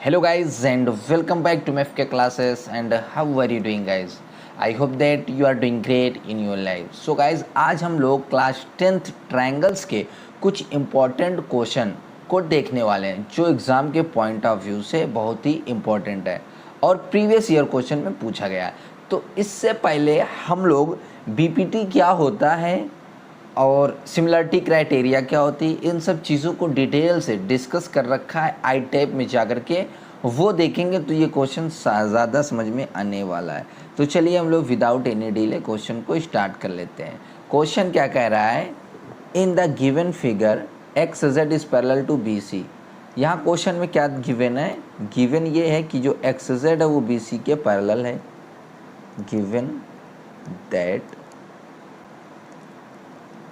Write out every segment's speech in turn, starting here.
Hello guys and welcome back to MFK classes and how are you doing guys? I hope that you are doing great in your life. So guys आज हम लोग class 10th triangles के कुछ important question को देखने वाले हैं जो एग्ज़ाम के पॉइंट ऑफ व्यू से बहुत ही इम्पॉर्टेंट है और प्रीवियस ईयर क्वेश्चन में पूछा गया है। तो इससे पहले हम लोग बीपीटी क्या होता है और सिमिलरिटी क्राइटेरिया क्या होती है, इन सब चीज़ों को डिटेल से डिस्कस कर रखा है आई टाइप में जाकर के, वो देखेंगे तो ये क्वेश्चन ज़्यादा समझ में आने वाला है। तो चलिए हम लोग विदाउट एनी डिले क्वेश्चन को स्टार्ट कर लेते हैं। क्वेश्चन क्या कह रहा है, in the given figure X Z is parallel to B C. यहाँ क्वेश्चन में क्या गिवन है, गिवन ये है कि जो एक्स जेड है वो बी सी के पैरेलल है। Given that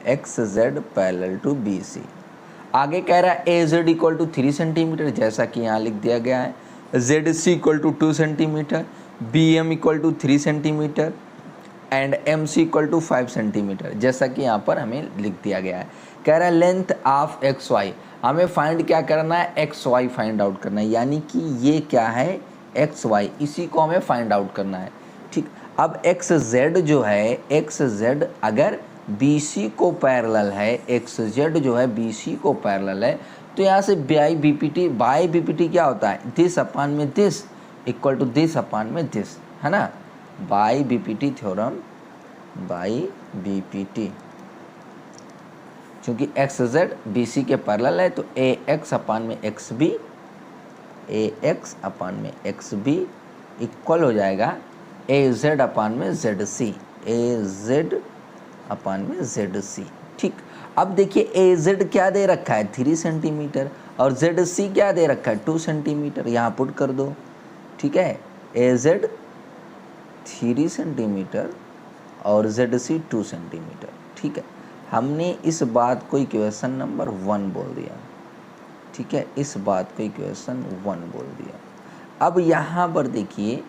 X Z parallel to B C. आगे कह रहा है A Z equal to 3 centimetre, जैसा कि यहाँ लिख दिया गया है। Z C equal to 2 centimetre, B M equal to 3 centimetre and M C equal to 5 centimetre, जैसा कि यहाँ पर हमें लिख दिया गया है। कह रहा है लेंथ ऑफ एक्स वाई, हमें फाइंड क्या करना है, एक्स वाई फाइंड आउट करना है, यानी कि ये क्या है एक्स वाई, इसी को हमें फाइंड आउट करना है। ठीक, अब एक्स जेड जो है, एक्स जेड अगर बी सी को पैरेलल है, एक्स जेड जो है बी सी को पैरेलल है, तो यहाँ से बाई बी पी टी क्या होता है, दिस अपान में this equal to this upon में दिस, है ना। By B P T theorem, by B P T, क्योंकि एक्स जेड बी सी के पैरेलल है तो ए एक्स अपान में X B, A X upon में एक्स बी इक्वल हो जाएगा ए जेड अपान में जेड सी, ए जेड अपान में जेड सी। ठीक, अब देखिए ए जेड क्या दे रखा है 3 सेंटीमीटर और जेड सी क्या दे रखा है 2 सेंटीमीटर, यहाँ पुट कर दो। ठीक है, ए जेड 3 सेंटीमीटर और जेड सी 2 सेंटीमीटर। ठीक है, हमने इस बात को इक्वेशन नंबर 1 बोल दिया। ठीक है, इस बात को इक्वेशन 1 बोल दिया। अब यहाँ पर देखिए,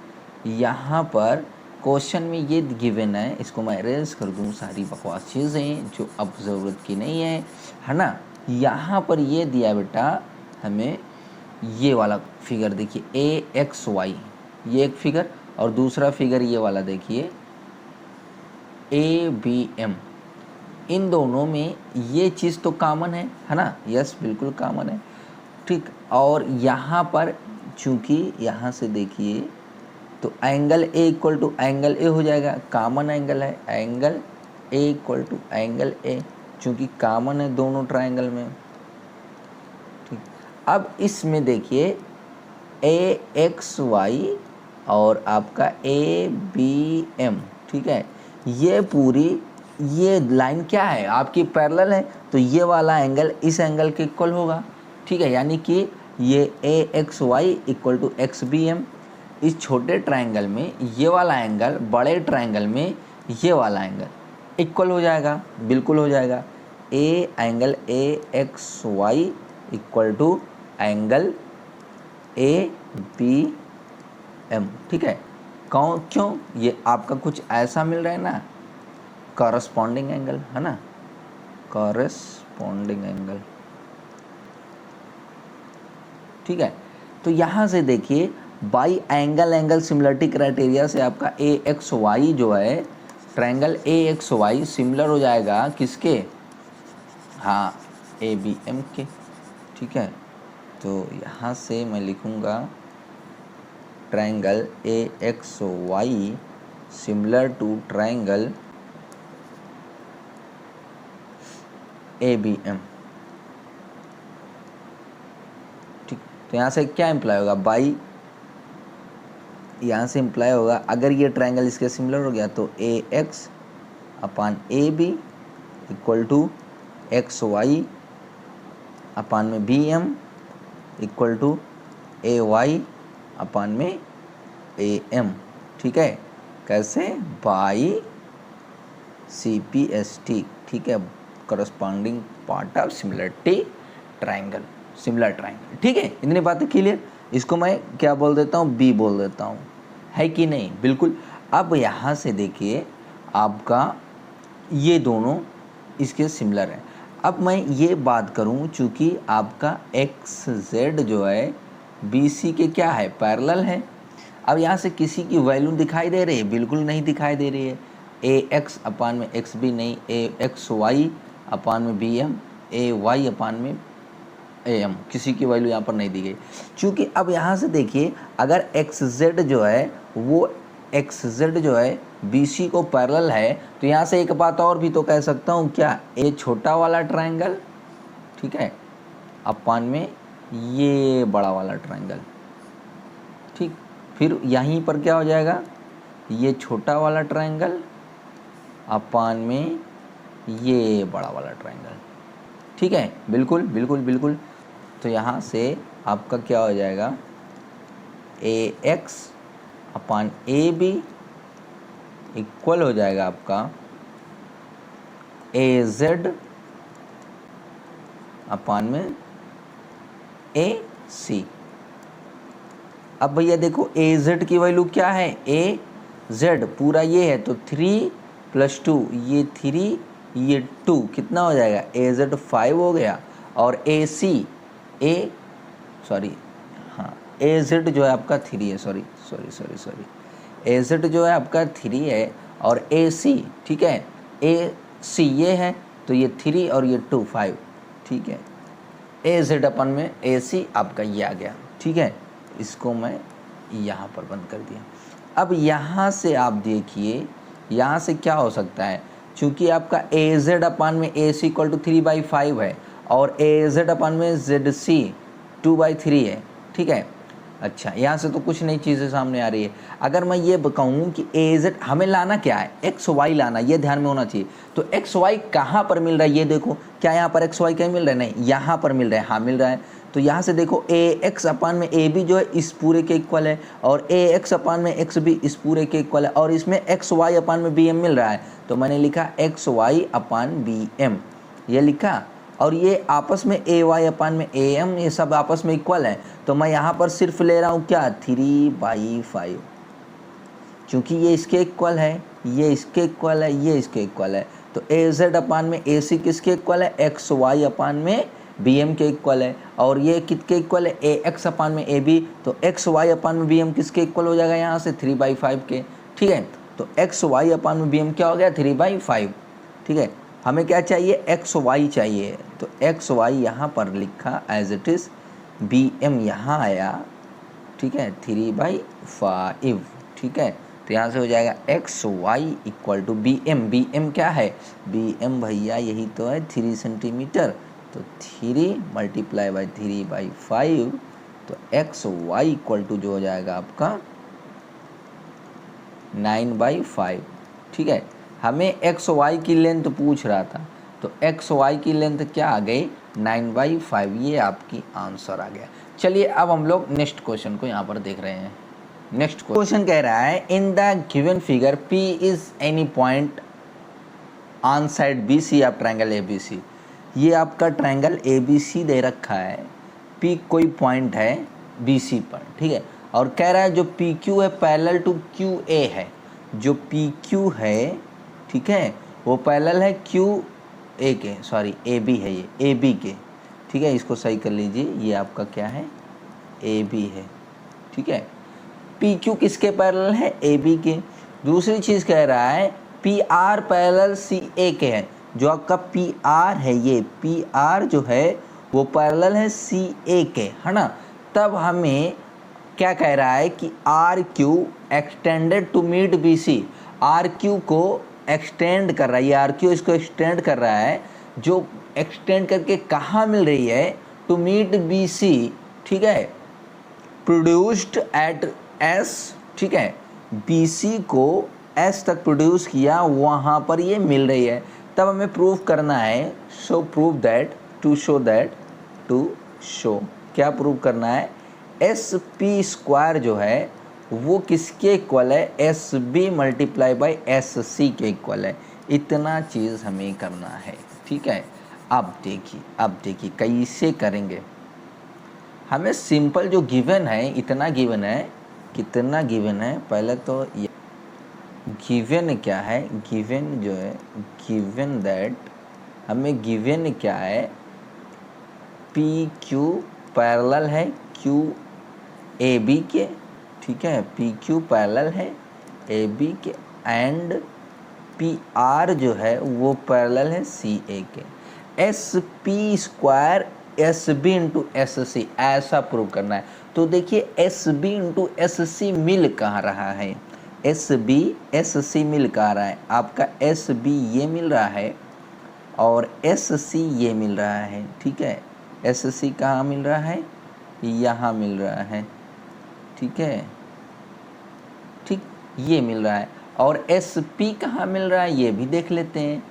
यहाँ पर क्वेश्चन में ये गिवन है, इसको मैं अरेंज कर दूँ, सारी बकवास चीज़ें जो अब ज़रूरत की नहीं है ना। यहाँ पर ये दिया बेटा हमें, ये वाला फिगर देखिए ए एक्स वाई, ये एक फिगर, और दूसरा फिगर ये वाला देखिए ए बी एम। इन दोनों में ये चीज़ तो कॉमन है ना, यस बिल्कुल कॉमन है। ठीक, और यहाँ पर चूँकि यहाँ से देखिए तो angle A equal to angle A हो जाएगा, कॉमन एंगल है, angle A equal to angle A, चूँकि कॉमन है दोनों ट्रायंगल में। ठीक, अब इसमें देखिए ए एक्स वाई और आपका ए बी एम, ठीक है, ये पूरी ये लाइन क्या है आपकी पैरेलल है, तो ये वाला एंगल इस एंगल के इक्वल होगा। ठीक है, यानी कि ये A X Y equal to X B M, इस छोटे ट्रायंगल में ये वाला एंगल बड़े ट्रायंगल में ये वाला एंगल इक्वल हो जाएगा, बिल्कुल हो जाएगा। A angle A X Y equal to angle A B M. ठीक है, क्यों, ये आपका कुछ ऐसा मिल रहा है ना, कॉरस्पॉन्डिंग एंगल, है ना, कॉरस्पॉन्डिंग एंगल। ठीक है, तो यहाँ से देखिए बाई एंगल सिमिलरिटी क्राइटेरिया से आपका ए एक्स वाई जो है, triangle A X Y similar हो जाएगा किसके, हाँ ए बी एम के। ठीक है, तो यहाँ से मैं लिखूँगा triangle A X Y similar to triangle A B M. ठीक, तो यहाँ से क्या इम्प्लाई होगा, बाई, यहाँ से इम्प्लाई होगा अगर ये ट्रायंगल इसके सिमिलर हो गया तो A X upon A B equal to X Y upon में B M equal to A Y upon में ए एम। ठीक है, कैसे, by C P S T. ठीक है, corresponding part of similarity triangle, similar triangle. ठीक है, इतनी बातें क्लियर, इसको मैं क्या बोल देता हूँ, बी बोल देता हूँ, है कि नहीं, बिल्कुल। अब यहाँ से देखिए आपका ये दोनों इसके सिमिलर हैं। अब मैं ये बात करूँ, चूँकि आपका एक्स जेड जो है बी सी के क्या है, पैरेलल है। अब यहाँ से किसी की वैल्यू दिखाई दे रही है, बिल्कुल नहीं दिखाई दे रही है। ए एक्स अपान में एक्स बी नहीं, ए एक्स वाई अपान में बी एम, ए वाई अपान में ए एम, किसी की वैल्यू यहाँ पर नहीं दी गई। क्योंकि अब यहाँ से देखिए, अगर एक्स जेड जो है वो एक्स जेड जो है बी सी को पैरेलल है, तो यहाँ से एक बात और भी तो कह सकता हूँ, क्या, ए छोटा वाला ट्रायंगल, ठीक है, अपान में ये बड़ा वाला ट्रायंगल, ठीक। फिर यहीं पर क्या हो जाएगा, ये छोटा वाला ट्रायंगल अपान में ये बड़ा वाला ट्रायंगल, ठीक है, बिल्कुल बिल्कुल बिल्कुल। तो यहाँ से आपका क्या हो जाएगा, A X upon A B equal हो जाएगा आपका ए जेड अपान में ए सी। अब भैया देखो ए जेड की वैल्यू क्या है, ए जेड पूरा ये है तो 3 + 2, ये 3 ये 2, कितना हो जाएगा, ए जेड 5 हो गया। और ए सी ए जेड जो है आपका 3 है, सॉरी, ए जेड जो है आपका 3 है और ए सी, ठीक है, ए सी ये है तो ये 3 और ये 2 5, ठीक है। ए जेड अपन में ए सी आपका ये आ गया, ठीक है। इसको मैं यहाँ पर बंद कर दिया। अब यहाँ से आप देखिए, यहाँ से क्या हो सकता है, चूँकि आपका ए जेड अपान में ए सी इक्वल टू 3/5 है और ए जेड अपान में जेड सी 2/3 है, ठीक है। अच्छा, यहाँ से तो कुछ नई चीज़ें सामने आ रही है। अगर मैं ये कहूँ कि ए जेड हमें लाना क्या है, एक्स वाई लाना, ये ध्यान में होना चाहिए। तो एक्स वाई कहाँ पर मिल रहा है, ये देखो, क्या यहाँ पर एक्स वाई कहीं मिल रहा है, नहीं, यहाँ पर मिल रहा है, हाँ मिल रहा है। तो यहाँ से देखो ए एक्स अपान में ए बी जो है इस पूरे के इक्वल है और ए एक्स अपान में एक्स बी इस पूरे के इक्वल है और इसमें एक्स वाई अपान में बी एम मिल रहा है। तो मैंने लिखा एक्स वाई अपान बी एम, ये लिखा। और ये आपस में ए वाई अपान में ए एम, ये सब आपस में इक्वल है। तो मैं यहाँ पर सिर्फ ले रहा हूँ क्या, 3/5, क्योंकि ये इसके इक्वल है, ये इसके इक्वल है, ये इसके इक्वल है। तो ए जेड अपान में ए सी किसके इक्वल है, एक्स वाई अपान में बी एम के इक्वल है। और ये किसके इक्वल है, ए एक्स अपान में ए बी, तो एक्स वाई अपान में बी एम किसके इक्वल हो जाएगा, यहाँ से 3/5 के, ठीक है। तो एक्स वाई अपान में बी एम क्या हो गया, 3/5, ठीक है। हमें क्या चाहिए, एक्स वाई चाहिए। तो एक्स वाई यहाँ पर लिखा as it is, B M यहाँ आया, ठीक है, 3/5, ठीक है। तो यहाँ से हो जाएगा X Y equal to B M, B M क्या है, बी एम भैया यही तो है 3 सेंटीमीटर। तो 3 × 3/5, तो एक्स वाई इक्वल टू जो हो जाएगा आपका 9/5, ठीक है। हमें एक्स वाई की लेंथ पूछ रहा था, तो एक्स वाई की लेंथ क्या आ गई, 9/5, ये आपकी आंसर आ गया। चलिए अब हम लोग नेक्स्ट क्वेश्चन को यहाँ पर देख रहे हैं। नेक्स्ट क्वेश्चन कह रहा है, in the given figure P is any point on side BC of triangle ABC। ये आपका ट्रायंगल ABC दे रखा है, P कोई पॉइंट है BC पर, ठीक है। और कह रहा है जो PQ है पैरेलल टू QA है, जो PQ है, ठीक है, वो पैरेलल है QA के, सॉरी AB है, ये AB के, ठीक है। इसको सही कर लीजिए, ये आपका क्या है, AB है, ठीक है। PQ किसके पैरेलल है, AB के। दूसरी चीज़ कह रहा है PR पैरेलल CA के है, जो आपका PR है, ये PR जो है वो पैरेलल है CA के, है ना। तब हमें क्या कह रहा है कि RQ extended to meet BC, RQ को एक्सटेंड कर रहा है, ये RQ इसको एक्सटेंड कर रहा है, जो एक्सटेंड करके कहाँ मिल रही है, टू मीट BC, ठीक है, प्रोड्यूस्ड एट S, ठीक है, BC को S तक प्रोड्यूस किया, वहाँ पर ये मिल रही है। तब हमें प्रूव करना है, show prove that, to show that, to show, क्या प्रूव करना है, SP² जो है वो किसके इक्वल है, SB × SC के इक्वल है। इतना चीज़ हमें करना है, ठीक है। अब देखिए कैसे करेंगे। हमें सिंपल जो गिवन है, इतना गिवन है, कितना गिवन है, पहले तो गिवन क्या है, गिवन जो है, गिवन दैट, हमें गिवन क्या है, PQ पैरेलल है ए बी के, ठीक है, पी क्यू पैरेलल है ए बी के, एंड पी आर जो है वो पैरेलल है सी ए के। S P square S B into S C ऐसा प्रूव करना है। तो देखिए S B into S C मिल कहाँ रहा है, एस बी एस सी मिल कहाँ रहा है, आपका एस बी ये मिल रहा है और एस सी ये मिल रहा है, ठीक है। एस सी कहाँ मिल रहा है, यहाँ मिल रहा है, ठीक है, ठीक, ये मिल रहा है। और एस पी कहाँ मिल रहा है ये भी देख लेते हैं,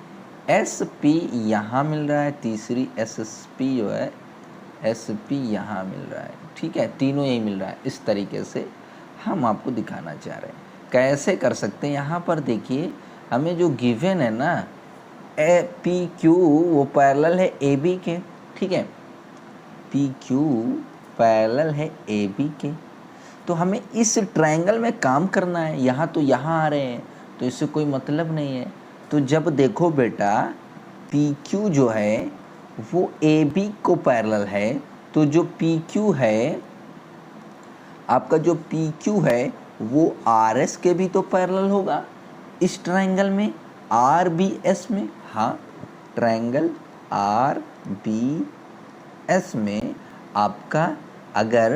एस पी यहाँ मिल रहा है, तीसरी एस पी जो है एस पी यहाँ मिल रहा है, ठीक है, तीनों यही मिल रहा है। इस तरीके से हम आपको दिखाना चाह रहे हैं। कैसे कर सकते हैं, यहाँ पर देखिए हमें जो गिवन है ना ए पी क्यू वो पैरेलल है ए बी के, ठीक है, पी क्यू पैरेलल है ए बी के। तो हमें इस ट्रायंगल में काम करना है, यहाँ तो यहाँ आ रहे हैं तो इससे कोई मतलब नहीं है। तो जब देखो बेटा पी क्यू जो है वो ए बी को पैरेलल है, तो जो पी क्यू है आपका, जो पी क्यू है वो आर एस के भी तो पैरेलल होगा इस ट्रायंगल में, आर बी एस में। हाँ, ट्रायंगल आर बी एस में आपका अगर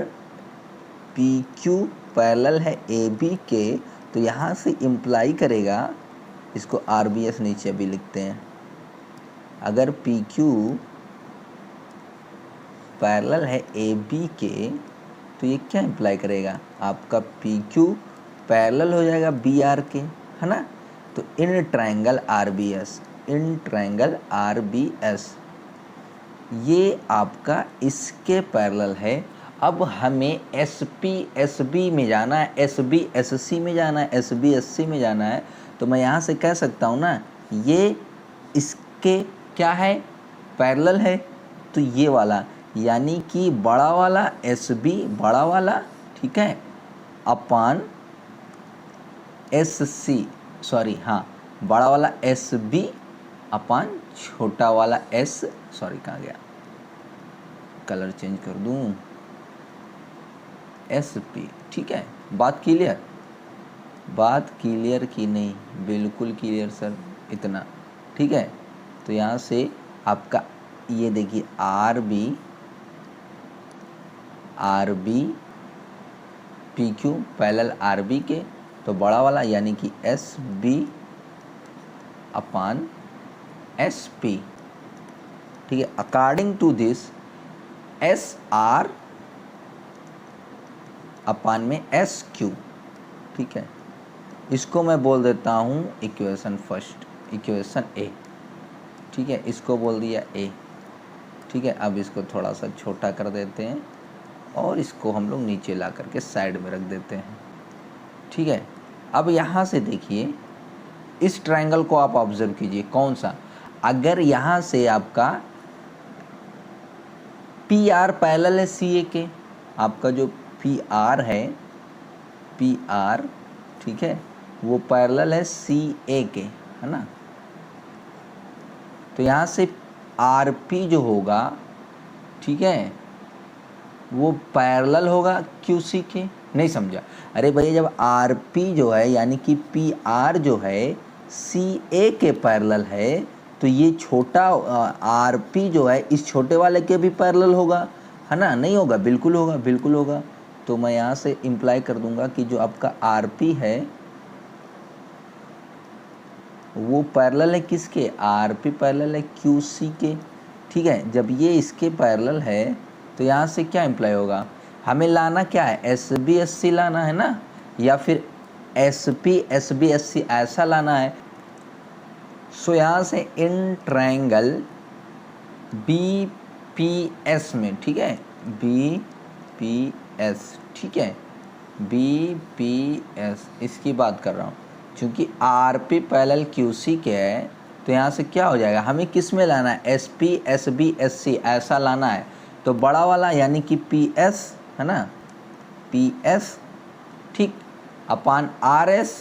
पी क्यू पैरेलल है ए बी के, तो यहाँ से इम्प्लाई करेगा, इसको आर बी एस नीचे भी लिखते हैं, अगर पी क्यू पैरेलल है ए बी के तो ये क्या इम्प्लाई करेगा, आपका पी क्यू पैरेलल हो जाएगा बी आर के, है ना। तो in triangle R B S, in triangle R B S ये आपका इसके पैरेलल है। अब हमें एस पी एस बी में जाना है, एस बी एस सी में जाना है, एस बी एस सी में जाना है। तो मैं यहाँ से कह सकता हूँ ना, ये इसके क्या है, पैरेलल है, तो ये वाला यानी कि बड़ा वाला एस बी बड़ा वाला, ठीक है, अपान एस सी, सॉरी हाँ, बड़ा वाला एस बी अपान छोटा वाला एस, सॉरी कहाँ गया, कलर चेंज कर दूँ, एस पी, ठीक है। बात क्लियर, बात क्लियर की नहीं, बिल्कुल क्लियर सर, इतना ठीक है। तो यहाँ से आपका ये देखिए R B P Q parallel R B के, तो बड़ा वाला यानी कि S B upon S P, ठीक है। According to this S R upon में एस क्यू, ठीक है। इसको मैं बोल देता हूँ इक्वेशन फर्स्ट, इक्वेशन ए, ठीक है, इसको बोल दिया ए, ठीक है। अब इसको थोड़ा सा छोटा कर देते हैं और इसको हम लोग नीचे ला करके साइड में रख देते हैं, ठीक है। अब यहाँ से देखिए इस ट्रायंगल को आप ऑब्जर्व कीजिए, कौन सा, अगर यहाँ से आपका पी आर पैरेलल है सी ए के, आपका जो पी आर है, पी आर, ठीक है, वो पैरेलल है सी ए के, है ना। तो यहाँ से आर पी जो होगा, ठीक है, वो पैरेलल होगा क्यू सी के, नहीं समझा, अरे भैया जब आर पी जो है यानी कि पी आर जो है सी ए के पैरेलल है, तो ये छोटा आर पी जो है इस छोटे वाले के भी पैरेलल होगा, है ना, नहीं होगा, बिल्कुल होगा, बिल्कुल होगा। तो मैं यहाँ से इम्प्लाई कर दूंगा कि जो आपका आर पी है वो पैरेलल है किसके, आर पी पैरेलल है क्यू सी के, ठीक है। जब ये इसके पैरेलल है तो यहाँ से क्या इम्प्लाई होगा, हमें लाना क्या है, एस बी एस सी लाना है ना, या फिर S P S B S C ऐसा लाना है। सो यहाँ से in triangle B P S में, ठीक है, बी पी एस, ठीक है, बी पी एस इसकी बात कर रहा हूँ, क्योंकि R P parallel Q C के है, तो यहाँ से क्या हो जाएगा, हमें किस में लाना है, S P S B S C ऐसा लाना है। तो बड़ा वाला यानी कि पी एस, है ना, पी एस, ठीक, अपान आर एस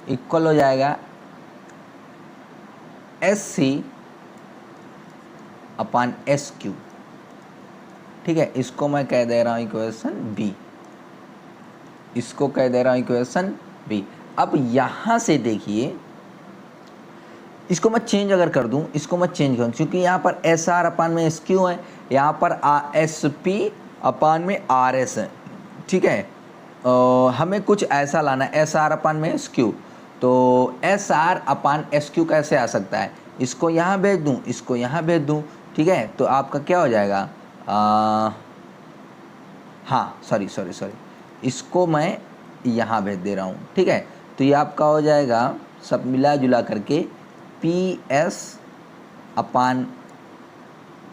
इक्वल हो जाएगा एस सी अपान एस क्यू, ठीक है, इसको मैं कह दे रहा हूँ इक्वेशन बी, इसको कह दे रहा हूँ इक्वेशन बी। अब यहाँ से देखिए, इसको मैं चेंज अगर कर दूं, इसको मैं चेंज करूं, क्योंकि यहाँ पर एस आर अपान में एस क्यू है, यहाँ पर एस पी अपान में आर एस है, ठीक है। हमें कुछ ऐसा लाना है, एस आर अपान में एस क्यू, तो एस आर अपान एस क्यू कैसे आ सकता है, इसको यहाँ भेज दूँ, इसको यहाँ भेज दूँ, ठीक है, तो आपका क्या हो जाएगा, हाँ सॉरी, इसको मैं यहाँ भेज दे रहा हूँ, ठीक है। तो ये आपका हो जाएगा सब मिला जुला करके पी एस अपान,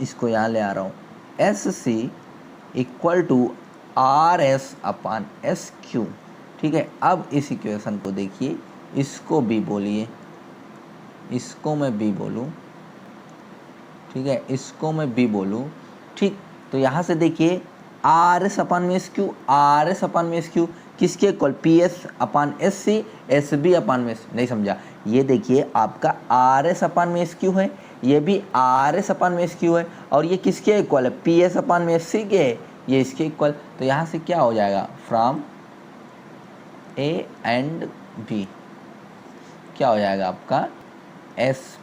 इसको यहाँ ले आ रहा हूँ, S C equal to R S upon S Q, ठीक है। अब इस इक्वेशन को देखिए, इसको बी बोलिए, इसको मैं बी बोलूँ, ठीक है, इसको मैं बी बोलूँ, ठीक। तो यहाँ से देखिए आर एस अपान में S Q, R S upon में एस क्यू किसके इक्वल, P S upon S C, S B upon में एस, नहीं समझा, ये देखिए आपका आर एस अपान में एस क्यू है, ये भी आर एस अपान में एस क्यू है, और ये किसके इक्वल है, पी एस अपान में एस सी के, ये इसके इक्वल। तो यहाँ से क्या हो जाएगा, फ्रॉम ए एंड बी क्या हो जाएगा आपका, S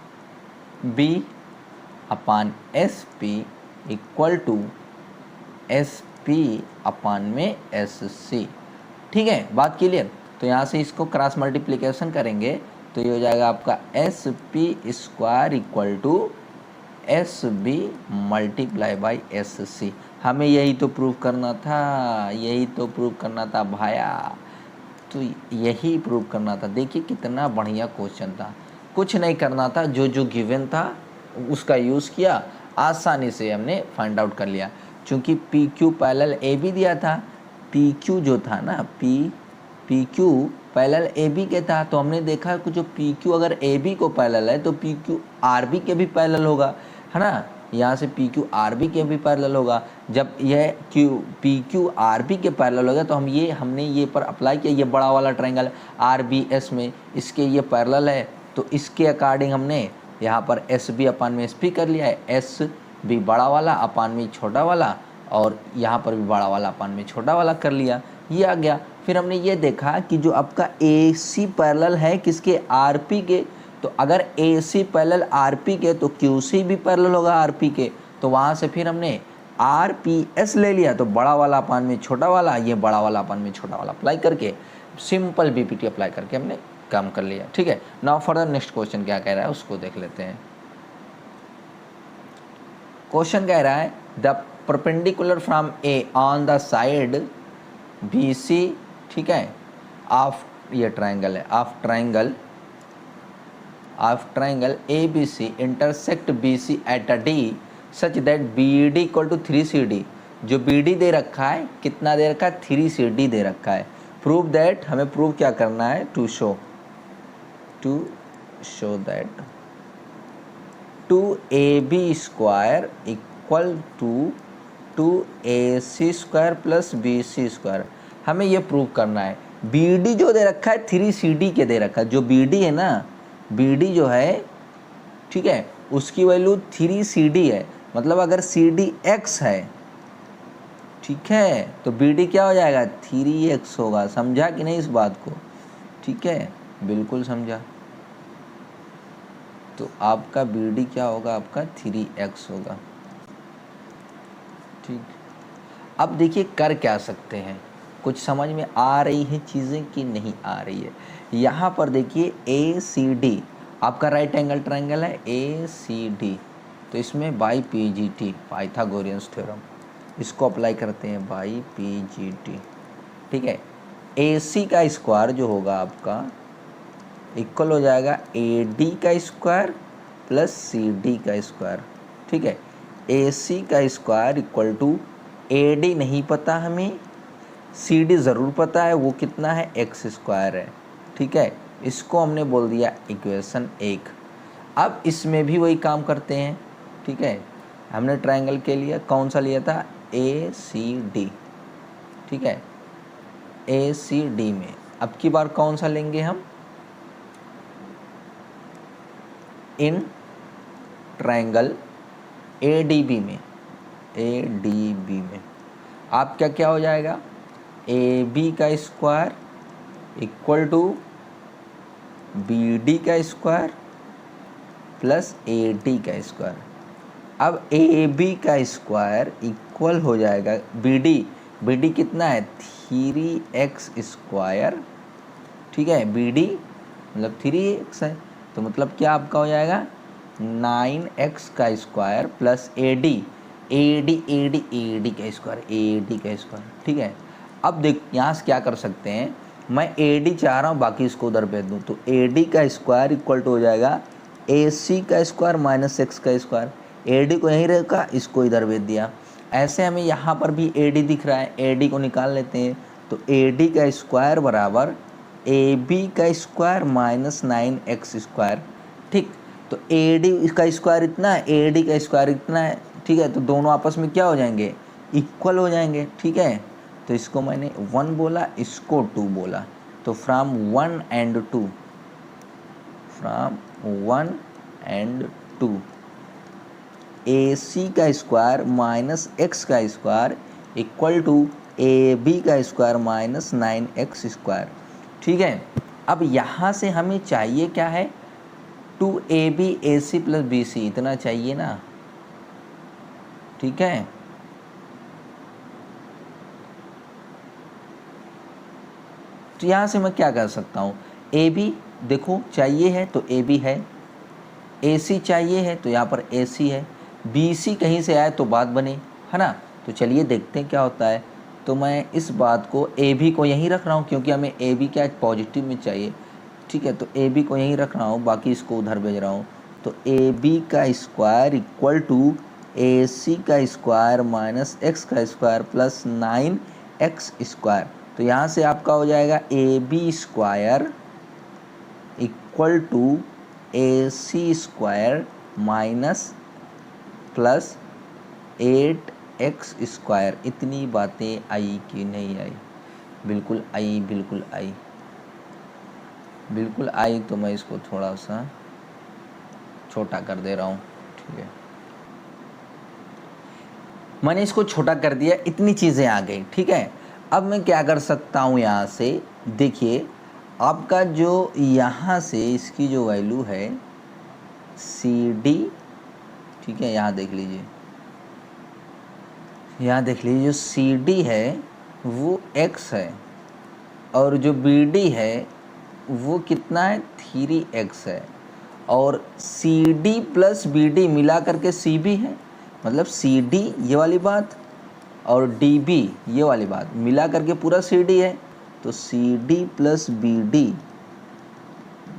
B upon S P equal to S P upon में एस सी, ठीक है, बात क्लियर। तो यहाँ से इसको क्रॉस मल्टीप्लिकेशन करेंगे तो ये हो जाएगा आपका S P square equal to S B multiply by S C. हमें यही तो प्रूव करना था, यही तो प्रूव करना था भाया, तो यही प्रूव करना था। देखिए कितना बढ़िया क्वेश्चन था, कुछ नहीं करना था, जो जो गिवन था उसका यूज़ किया, आसानी से हमने फाइंड आउट कर लिया। चूँकि P Q parallel A B दिया था, पी क्यू जो था ना, P Q parallel A B के था, तो हमने देखा कि जो पी क्यू अगर ए बी को पैरेलल है तो पी क्यू आर बी के भी पैरेलल होगा, है ना। यहाँ से पी क्यू आर बी के भी पैरेलल होगा। जब यह पी क्यू आर बी के पैरेलल होगा तो हमने ये पर अप्लाई किया, ये बड़ा वाला ट्रायंगल आर बी एस में इसके ये पैरेलल है, तो इसके अकॉर्डिंग हमने यहाँ पर एस बी अपान में एस पी कर लिया है, एस बी बड़ा वाला अपान में छोटा वाला, और यहाँ पर भी बड़ा वाला अपान में छोटा वाला कर लिया, ये आ गया। फिर हमने ये देखा कि जो आपका ए सी पैरेलल है किसके, आर पी के, तो अगर ए सी पैरेलल आर पी के तो क्यू सी भी पैरेलल होगा आर पी के, तो वहाँ से फिर हमने आर पी एस ले लिया, तो बड़ा वाला अपान में छोटा वाला, ये बड़ा वाला अपान में छोटा वाला अप्लाई करके simple B P T apply करके हमने काम कर लिया, ठीक है। नाउ फर्दर नेक्स्ट क्वेश्चन क्या कह रहा है उसको देख लेते हैं। क्वेश्चन कह रहा है the perpendicular from A on the side B C, ठीक है, ऑफ, ये ट्रायंगल है, of triangle A B C intersect B C at a D such that B D equal to 3CD। जो बी डी दे रखा है, कितना दे रखा है, 3CD दे रखा है। प्रूव दैट, हमें प्रूव क्या करना है, to show that 2AB square equal to 2AC square plus BC square, हमें ये प्रूव करना है। BD जो दे रखा है 3CD के दे रखा है, जो BD है ना, BD जो है, ठीक है, उसकी वैल्यू 3CD है, मतलब अगर CD x है, ठीक है, तो BD क्या हो जाएगा, 3x होगा। समझा कि नहीं इस बात को, ठीक है, बिल्कुल समझा। तो आपका BD क्या होगा, आपका 3x होगा, ठीक। अब देखिए कर क्या सकते हैं, कुछ समझ में आ रही है चीज़ें कि नहीं आ रही है। यहाँ पर देखिए ACD आपका राइट एंगल ट्रायंगल है, ACD, तो इसमें बाई PGT पाइथागोरियंस थ्योरम, इसको अप्लाई करते हैं बाई PGT, ठीक है। AC का स्क्वायर जो होगा आपका इक्वल हो जाएगा AD का स्क्वायर प्लस CD का स्क्वायर, ठीक है। AC का स्क्वायर इक्वल टू AD नहीं पता हमें, CD ज़रूर पता है, वो कितना है, x स्क्वायर है, ठीक है। इसको हमने बोल दिया इक्वेशन 1। अब इसमें भी वही काम करते हैं, ठीक है। हमने ट्रायंगल के लिए कौन सा लिया था, ACD, ठीक है। ACD में अब की बार कौन सा लेंगे हम, इन ट्रायंगल ADB में, ए डी बी में आपका क्या हो जाएगा, ए बी का square equal to B D का स्क्वायर प्लस ए डी का स्क्वायर। अब ए बी का स्क्वायर इक्वल हो जाएगा बी डी कितना है 3x स्क्वायर, ठीक है, बी डी मतलब 3x है, तो मतलब क्या आपका हो जाएगा 9x का स्क्वायर प्लस ए डी का स्क्वायर, ठीक है। अब देख यहाँ से क्या कर सकते हैं, मैं ए डी चाह रहा हूँ बाकी इसको उधर भेज दूँ, तो ए डी का स्क्वायर इक्वल टू हो जाएगा ए सी का स्क्वायर माइनस एक्स का स्क्वायर। ए डी को यहीं रखा, इसको इधर भेज दिया। ऐसे हमें यहाँ पर भी ए डी दिख रहा है, ए डी को निकाल लेते हैं, तो ए डी का स्क्वायर बराबर ए बी का स्क्वायर माइनस 9x स्क्वायर, ठीक। तो ए डी का स्क्वायर इतना है, ए डी का स्क्वायर इतना है, ठीक है, तो दोनों आपस में क्या हो जाएंगे, इक्वल हो जाएंगे, ठीक है। तो इसको मैंने 1 बोला, इसको 2 बोला, तो फ्रॉम 1 and 2 ए सी का स्क्वायर माइनस एक्स का square equal to A B का स्क्वायर माइनस 9x स्क्वायर, ठीक है। अब यहाँ से हमें चाहिए क्या है, 2ab ac प्लस bc, इतना चाहिए ना, ठीक है। तो यहाँ से मैं क्या कर सकता हूँ, ab देखो चाहिए है तो ab है, ac चाहिए है तो यहाँ पर ac है, bc कहीं से आए तो बात बने, है ना। तो चलिए देखते हैं क्या होता है। तो मैं इस बात को ab को यहीं रख रहा हूँ क्योंकि हमें ab क्या पॉजिटिव में चाहिए, ठीक है। तो ab को यहीं रख रहा हूँ, बाकी इसको उधर भेज रहा हूँ। तो ab का स्क्वायर इक्वल टू ac का स्क्वायर माइनस एक्स का स्क्वायर प्लस 9x स्क्वायर। तो यहाँ से आपका हो जाएगा ab square equal to ac square minus plus 8x square. इतनी बातें आई कि नहीं आई, बिल्कुल आई, बिल्कुल आई, बिल्कुल आई। तो मैं इसको थोड़ा सा छोटा कर दे रहा हूँ, ठीक है। मैंने इसको छोटा कर दिया, इतनी चीज़ें आ गई, ठीक है। अब मैं क्या कर सकता हूँ, यहाँ से देखिए आपका जो यहाँ से इसकी जो वैल्यू है सी डी, ठीक है, यहाँ देख लीजिए, यहाँ देख लीजिए, जो सी डी है वो x है और जो बी डी है वो कितना है 3x है, और C D plus B D मिला करके सी बी है, मतलब सी डी ये वाली बात और डी बी ये वाली बात मिला करके पूरा सी डी है। तो C D plus B D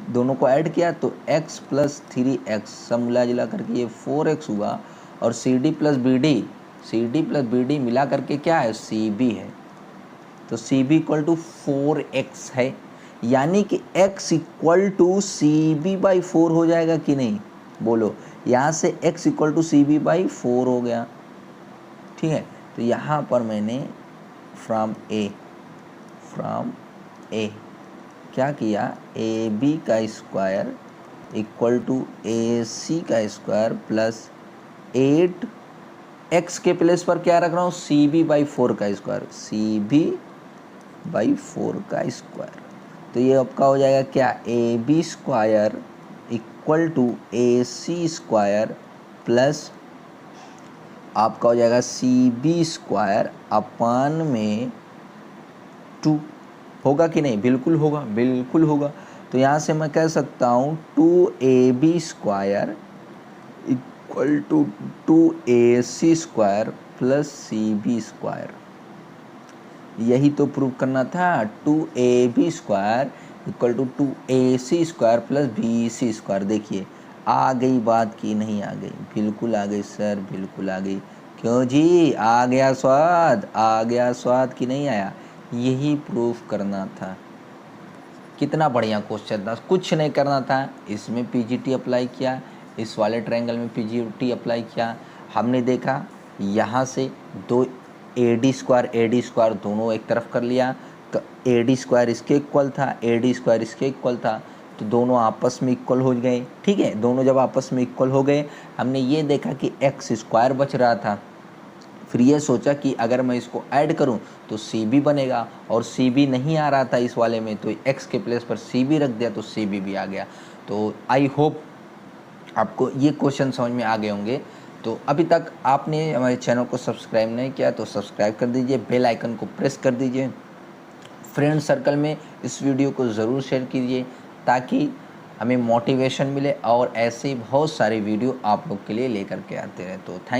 दोनों को ऐड किया तो x प्लस 3x सब मिला जुला करके ये 4x हुआ, और C D plus B D मिला करके क्या है सी बी है। तो C B equal to 4x है, यानी कि x equal to C B by 4 हो जाएगा कि नहीं, बोलो। यहाँ से x equal to C B by 4 हो गया, ठीक है। तो यहाँ पर मैंने फ्रॉम ए क्या किया, ए बी का square equal to A C का स्क्वायर प्लस 8x के प्लेस पर क्या रख रहा हूँ सी बी बाई 4 का स्क्वायर, सी बी बाई 4 का स्क्वायर। तो ये आपका हो जाएगा क्या, A B square equal to A C square plus आपका हो जाएगा सी बी स्क्वायर अपान में 2, होगा कि नहीं, बिल्कुल होगा, बिल्कुल होगा। तो यहाँ से मैं कह सकता हूँ 2ab square equal to 2ac square plus cb square. यही तो प्रूव करना था, 2ab square equal to 2ac square plus bc square. देखिए आ गई बात की नहीं आ गई, बिल्कुल आ गई सर, बिल्कुल आ गई। क्यों जी, आ गया स्वाद कि नहीं आया, यही प्रूफ करना था। कितना बढ़िया क्वेश्चन था, कुछ नहीं करना था, इसमें पीजीटी अप्लाई किया, इस वाले ट्रायंगल में पीजीटी अप्लाई किया। हमने देखा यहाँ से दो एडी स्क्वायर दोनों एक तरफ कर लिया, तो एडी स्क्वायर इसके इक्वल था, एडी स्क्वायर इसके इक्वल था, तो दोनों आपस में इक्वल हो गए, ठीक है। दोनों जब आपस में इक्वल हो गए, हमने ये देखा कि एक्स स्क्वायर बच रहा था, फिर ये सोचा कि अगर मैं इसको ऐड करूं तो सी बी बनेगा, और सी बी नहीं आ रहा था इस वाले में, तो एक्स के प्लेस पर सी बी रख दिया तो सी बी भी आ गया। तो आई होप आपको ये क्वेश्चन समझ में आ गए होंगे। तो अभी तक आपने हमारे चैनल को सब्सक्राइब नहीं किया तो सब्सक्राइब कर दीजिए, बेल आइकन को प्रेस कर दीजिए, फ्रेंड सर्कल में इस वीडियो को ज़रूर शेयर कीजिए ताकि हमें मोटिवेशन मिले और ऐसे ही बहुत सारे वीडियो आप लोग के लिए लेकर के आते रहे। तो थैंक